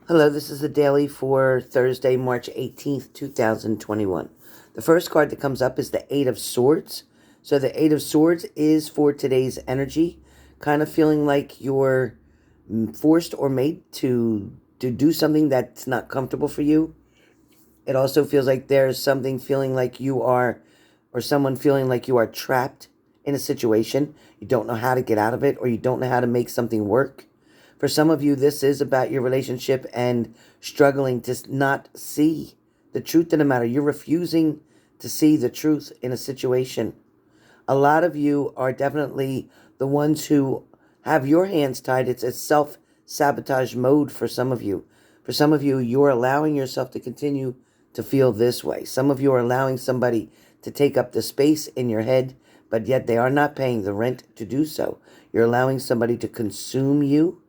Hello, this is the daily for Thursday, March 18th, 2021. The first card that comes up is the Eight of Swords. So the Eight of Swords is for today's energy, kind of feeling like you're forced or made to do something that's not comfortable for you. It also feels like there's something feeling like you are, or someone feeling like you are trapped in a situation. You don't know how to get out of it, or you don't know how to make something work. For some of you, this is about your relationship and struggling to not see the truth in the matter. You're refusing to see the truth in a situation. A lot of you are definitely the ones who have your hands tied. It's a self sabotage mode for some of you. For some of you, you're allowing yourself to continue to feel this way. Some of you are allowing somebody to take up the space in your head, but yet they are not paying the rent to do so. You're allowing somebody to consume you,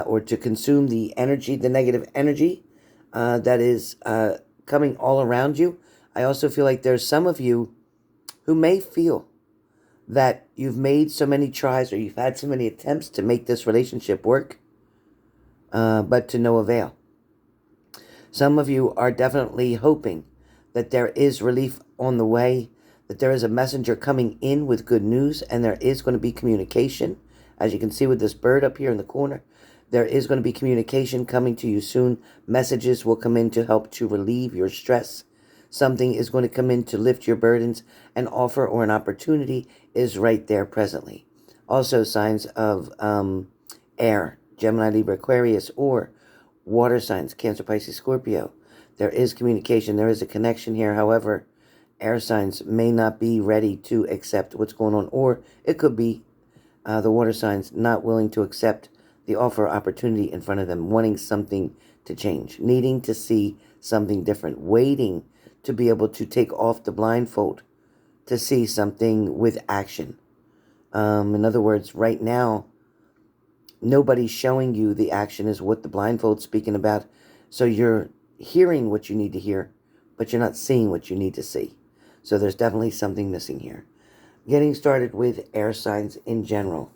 or to consume the energy, the negative energy that is coming all around you. I also feel like there's some of you who may feel that you've made so many tries or you've had so many attempts to make this relationship work, but to no avail. Some of you are definitely hoping that there is relief on the way, that there is a messenger coming in with good news, and there is going to be communication. As you can see with this bird up here in the corner, there is going to be communication coming to you soon. Messages will come in to help to relieve your stress. Something is going to come in to lift your burdens. An offer or an opportunity is right there presently. Also, signs of air, Gemini, Libra, Aquarius, or water signs, Cancer, Pisces, Scorpio. There is communication. There is a connection here. However, air signs may not be ready to accept what's going on, or it could be the water signs not willing to accept the offer opportunity in front of them, wanting something to change, needing to see something different, waiting to be able to take off the blindfold to see something with action. In other words, right now, nobody's showing you the action is what the blindfold's speaking about. So you're hearing what you need to hear, but you're not seeing what you need to see. So there's definitely something missing here. Getting started with air signs in general.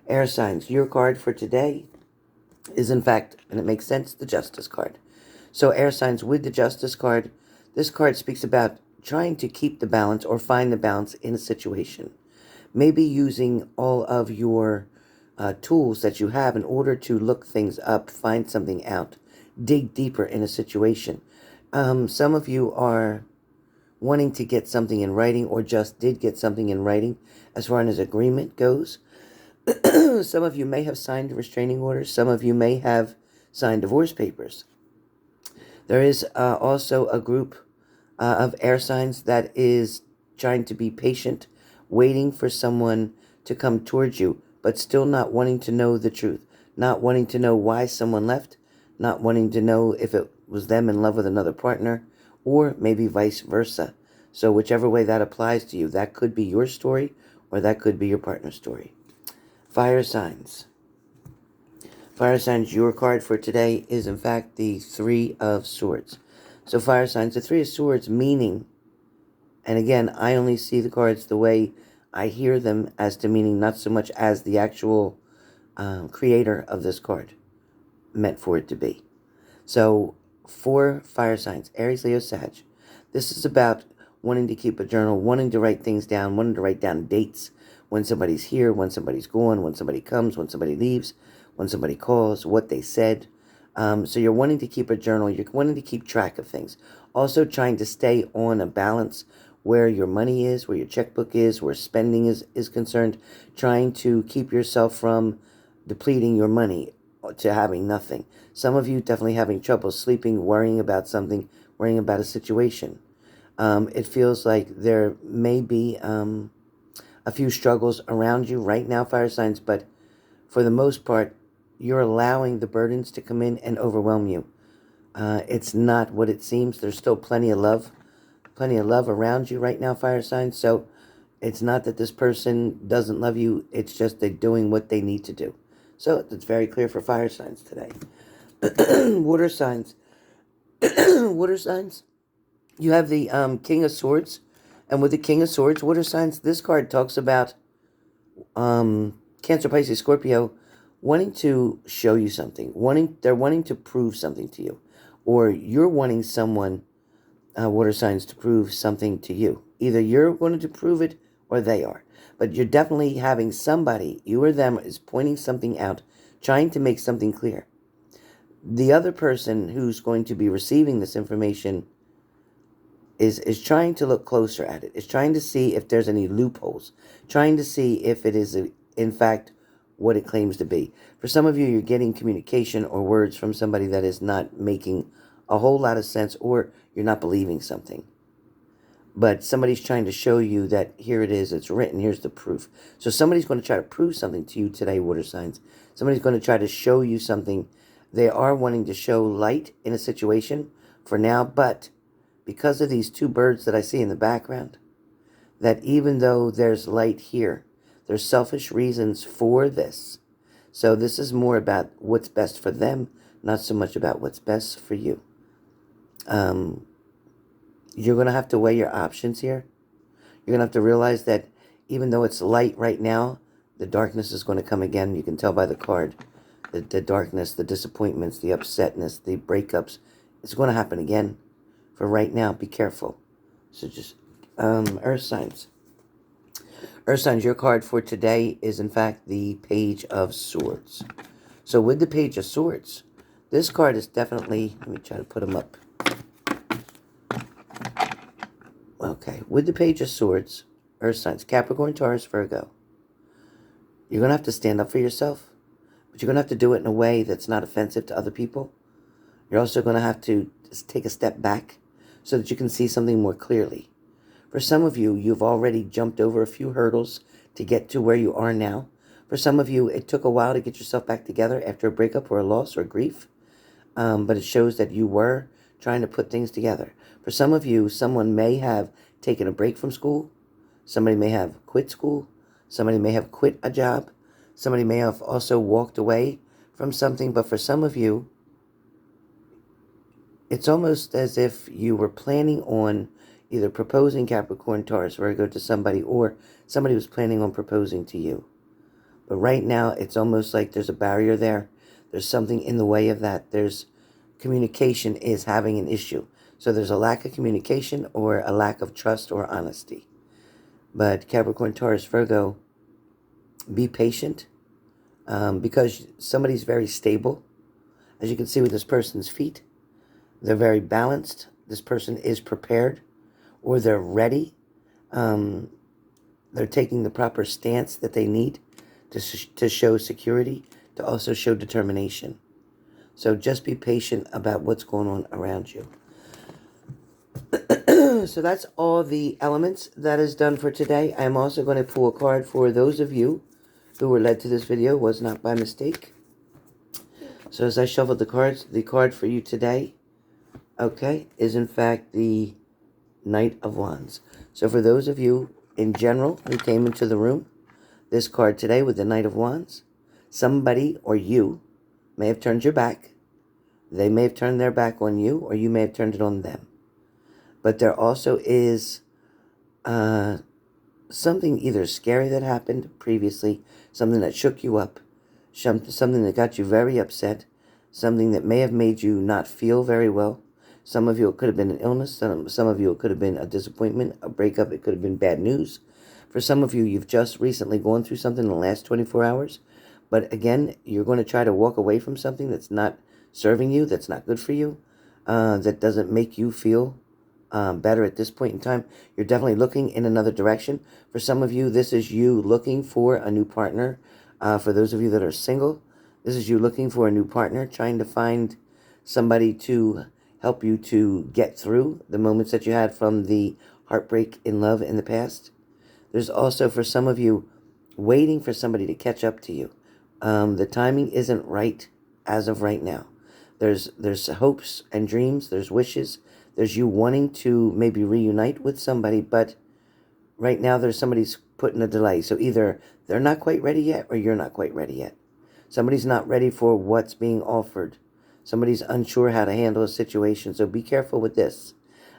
Air signs, your card for today is in fact, and it makes sense, the Justice card. So air signs with the Justice card, this card speaks about trying to keep the balance or find the balance in a situation. Maybe using all of your tools that you have in order to look things up, find something out, dig deeper in a situation. Some of you are wanting to get something in writing or just did get something in writing as far as agreement goes. Some of you may have signed restraining orders. Some of you may have signed divorce papers. There is also a group of air signs that is trying to be patient, waiting for someone to come towards you, but still not wanting to know the truth, not wanting to know why someone left, not wanting to know if it was them in love with another partner, or maybe vice versa. So whichever way that applies to you, that could be your story, or that could be your partner's story. Fire signs. Fire signs, your card for today is in fact the Three of Swords. So fire signs, the Three of Swords meaning, and again, I only see the cards the way I hear them as to meaning, not so much as the actual creator of this card meant for it to be. So for fire signs, Aries, Leo, Sag, this is about wanting to keep a journal, wanting to write things down, wanting to write down dates, when somebody's here, when somebody's gone, when somebody comes, when somebody leaves, when somebody calls, what they said. So you're wanting to keep a journal. You're wanting to keep track of things. Also trying to stay on a balance where your money is, where your checkbook is, where spending is concerned. Trying to keep yourself from depleting your money to having nothing. Some of you definitely having trouble sleeping, worrying about something, worrying about a situation. It feels like there may be a few struggles around you right now, fire signs, but for the most part, you're allowing the burdens to come in and overwhelm you. It's not what it seems. There's still plenty of love around you right now, fire signs. So it's not that this person doesn't love you. It's just they're doing what they need to do. So it's very clear for fire signs today. Water signs. Water signs. You have the King of Swords. And with the King of Swords, water signs, this card talks about Cancer, Pisces, Scorpio, wanting to show you something, they're wanting to prove something to you, or you're wanting someone, water signs, to prove something to you. Either you're going to prove it or they are. But you're definitely having somebody, you or them, is pointing something out, trying to make something clear. The other person who's going to be receiving this information is trying to look closer at it, is trying to see if there's any loopholes, trying to see if it is, in fact, what it claims to be. For some of you, you're getting communication or words from somebody that is not making a whole lot of sense, or you're not believing something. But somebody's trying to show you that here it is, it's written, here's the proof. So somebody's going to try to prove something to you today, water signs. Somebody's going to try to show you something. They are wanting to show light in a situation for now, but because of these two birds that I see in the background, that even though there's light here, there's selfish reasons for this. So this is more about what's best for them, not so much about what's best for you. You're going to have to weigh your options here. You're going to have to realize that even though it's light right now, the darkness is going to come again. You can tell by the card. The darkness, the disappointments, the upsetness, the breakups. It's going to happen again. For right now, be careful. So just, Earth signs. Earth signs, your card for today is, in fact, the Page of Swords. So with the Page of Swords, this card is definitely, let me try to put them up. Okay, with the Page of Swords, Earth signs, Capricorn, Taurus, Virgo. You're going to have to stand up for yourself, but you're going to have to do it in a way that's not offensive to other people. You're also going to have to take a step back so that you can see something more clearly. For some of you, you've already jumped over a few hurdles to get to where you are now. For some of you, it took a while to get yourself back together after a breakup or a loss or grief, but it shows that you were trying to put things together. For some of you, someone may have taken a break from school. Somebody may have quit school. Somebody may have quit a job. Somebody may have also walked away from something. But for some of you, it's almost as if you were planning on either proposing, Capricorn, Taurus, Virgo, to somebody, or somebody was planning on proposing to you. But right now, it's almost like there's a barrier there. There's something in the way of that. There's communication is having an issue. So there's a lack of communication or a lack of trust or honesty. But Capricorn, Taurus, Virgo, be patient, because somebody's very stable. As you can see with this person's feet, they're very balanced. This person is prepared, or they're ready. They're taking the proper stance that they need to show security, to also show determination. So just be patient about what's going on around you. So that's all the elements that is done for today. I'm also going to pull a card for those of you who were led to this video. Was not by mistake. So as I shuffled the cards, the card for you today, okay, is in fact the Knight of Wands. So for those of you in general who came into the room, this card today with the Knight of Wands, somebody or you may have turned your back. They may have turned their back on you, or you may have turned it on them. But there also is something either scary that happened previously, something that shook you up, something that got you very upset, something that may have made you not feel very well. Some of you, it could have been an illness. Some of you, it could have been a disappointment, a breakup. It could have been bad news. For some of you, you've just recently gone through something in the last 24 hours. But again, you're going to try to walk away from something that's not serving you, that's not good for you, that doesn't make you feel better at this point in time. You're definitely looking in another direction. For some of you, this is you looking for a new partner. For those of you that are single, this is you looking for a new partner, trying to find somebody to help you to get through the moments that you had from the heartbreak in love in the past. There's also, for some of you, waiting for somebody to catch up to you. The timing isn't right as of right now. There's hopes and dreams. There's wishes. There's you wanting to maybe reunite with somebody, but right now there's somebody's putting a delay. So either they're not quite ready yet, or you're not quite ready yet. Somebody's not ready for what's being offered. Somebody's unsure how to handle a situation. So be careful with this.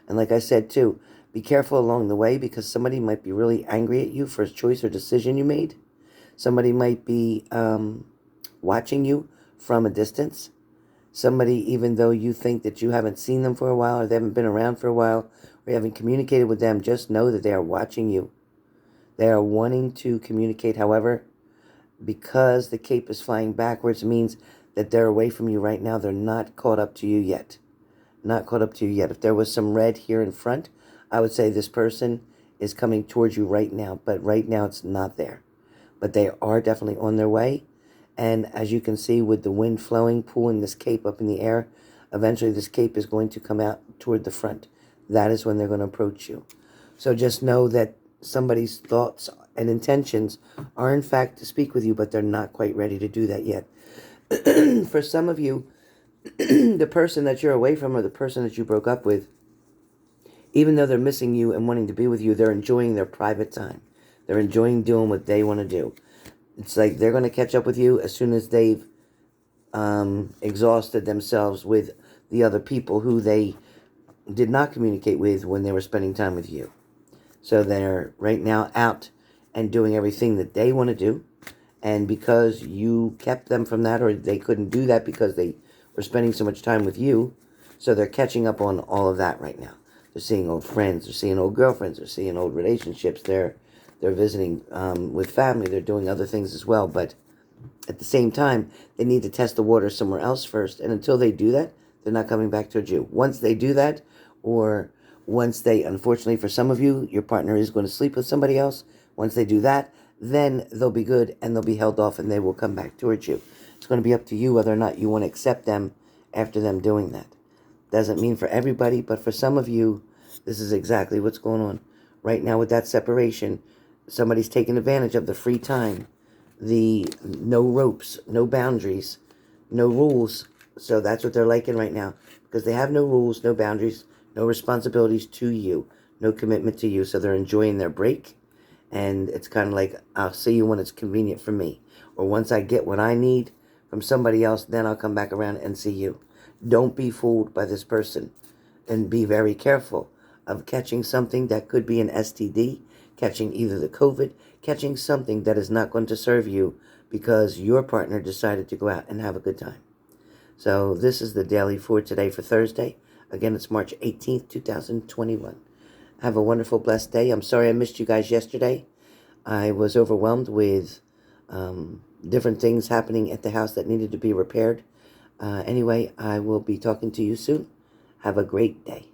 And like I said too, be careful along the way, because somebody might be really angry at you for a choice or decision you made. Somebody might be watching you from a distance. Somebody, even though you think that you haven't seen them for a while, or they haven't been around for a while, or you haven't communicated with them, just know that they are watching you. They are wanting to communicate. However, because the cape is flying backwards, means that they're away from you right now. They're not caught up to you yet. Not caught up to you yet. If there was some red here in front, I would say this person is coming towards you right now. But right now it's not there. But they are definitely on their way. And as you can see, with the wind flowing, pulling this cape up in the air, eventually this cape is going to come out toward the front. That is when they're going to approach you. So just know that somebody's thoughts and intentions are in fact to speak with you, but they're not quite ready to do that yet. For some of you, the person that you're away from or the person that you broke up with, even though they're missing you and wanting to be with you, they're enjoying their private time. They're enjoying doing what they want to do. It's like they're going to catch up with you as soon as they've exhausted themselves with the other people who they did not communicate with when they were spending time with you. So they're right now out and doing everything that they want to do. And because you kept them from that, or they couldn't do that because they were spending so much time with you, so they're catching up on all of that right now. They're seeing old friends, they're seeing old girlfriends, they're seeing old relationships, they're visiting with family, they're doing other things as well. But at the same time, they need to test the water somewhere else first. And until they do that, they're not coming back towards you. Once they do that, or once they, unfortunately for some of you, your partner is going to sleep with somebody else. Once they do that, then they'll be good and they'll be held off and they will come back towards you. It's going to be up to you whether or not you want to accept them after them doing that. Doesn't mean for everybody, but for some of you, this is exactly what's going on. Right now with that separation, somebody's taking advantage of the free time, the no ropes, no boundaries, no rules. So that's what they're liking right now, because they have no rules, no boundaries, no responsibilities to you, no commitment to you. So they're enjoying their break. And it's kind of like, I'll see you when it's convenient for me. Or once I get what I need from somebody else, then I'll come back around and see you. Don't be fooled by this person. And be very careful of catching something that could be an STD, catching either the COVID, catching something that is not going to serve you because your partner decided to go out and have a good time. So this is the daily for today for Thursday. Again, it's March 18th, 2021. Have a wonderful, blessed day. I'm sorry I missed you guys yesterday. I was overwhelmed with different things happening at the house that needed to be repaired. Anyway, I will be talking to you soon. Have a great day.